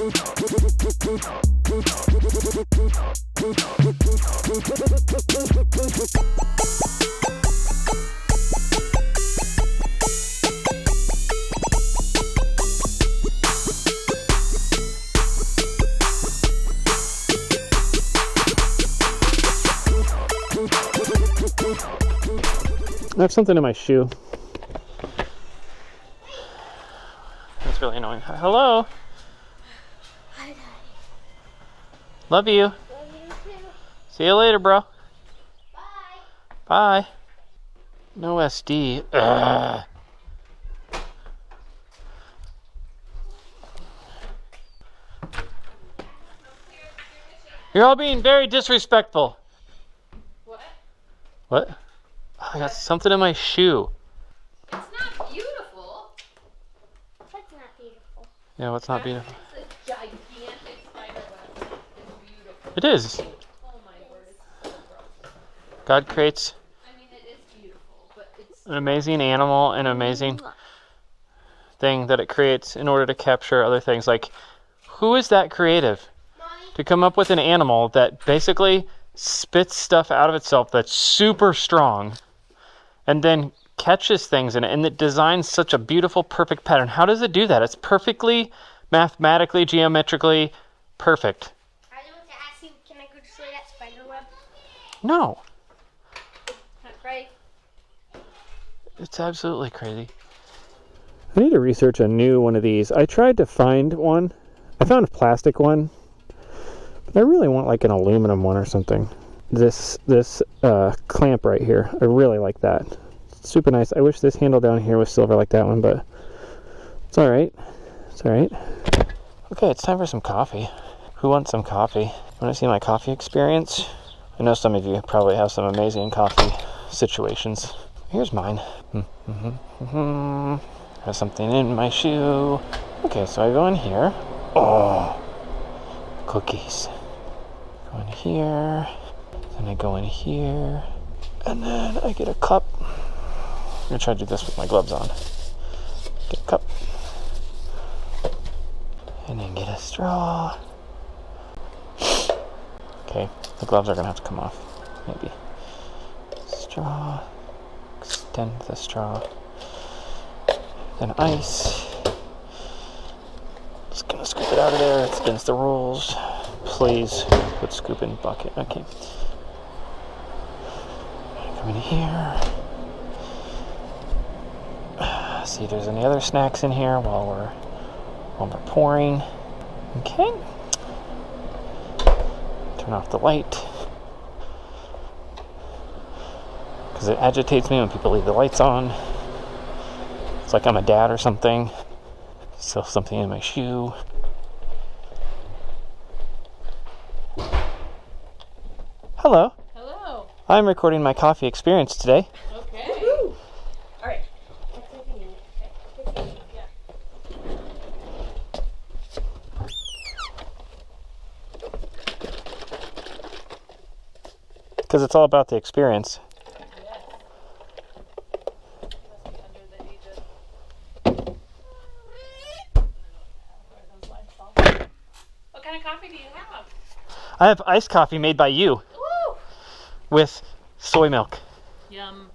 I have something in my shoe. That's really annoying. Hello. Hi, Daddy. Love you. Love you too. See you later, bro. Bye. Bye. No SD. Ugh. You're all being very disrespectful. What? What? Oh, I got something in my shoe. It's not beautiful. That's not beautiful. Yeah, what's not beautiful? It's a gigantic spider web. It's beautiful. It is. Oh my word, it's so gross. God creates I mean, it is beautiful, but it's... an amazing animal and an amazing thing that it creates in order to capture other things. Like, who is that creative to come up with an animal that basically spits stuff out of itself that's super strong and then catches things in it, and it designs such a beautiful, perfect pattern? How does it do that? It's perfectly, mathematically, geometrically perfect. I want to ask you, can I go destroy that spider web? No, Not right. it's absolutely crazy. I need to research a new one of these. I tried to find one. I found a plastic one. I really want like an aluminum one or something. This clamp right here, I really like that. It's super nice. I wish this handle down here was silver like that one, but it's all right. It's all right. Okay, it's time for some coffee. Who wants some coffee? Want to see my coffee experience? I know some of you probably have some amazing coffee situations. Here's mine. Has something in my shoe. Okay, so I go in here. Oh, cookies. Go in here, then I go in here, and then I get a cup. I'm gonna try to do this with my gloves on. Get a cup, and then get a straw. Okay, the gloves are gonna have to come off, maybe. Straw, extend the straw, then ice. Just gonna scoop it out of there, it's against the rules. Please put scoop in bucket. Okay. Come in here. See if there's any other snacks in here while we're pouring. Okay. Turn off the light, because it agitates me when people leave the lights on. It's like I'm a dad or something. Still something in my shoe. Hello. Hello. I'm recording my coffee experience today. Okay. Woohoo! All right. That's taking it. Okay. Yeah. Because it's all about the experience. Yes. Must be under the age of... What kind of coffee do you have? I have iced coffee made by you Woo! with soy milk. Yum.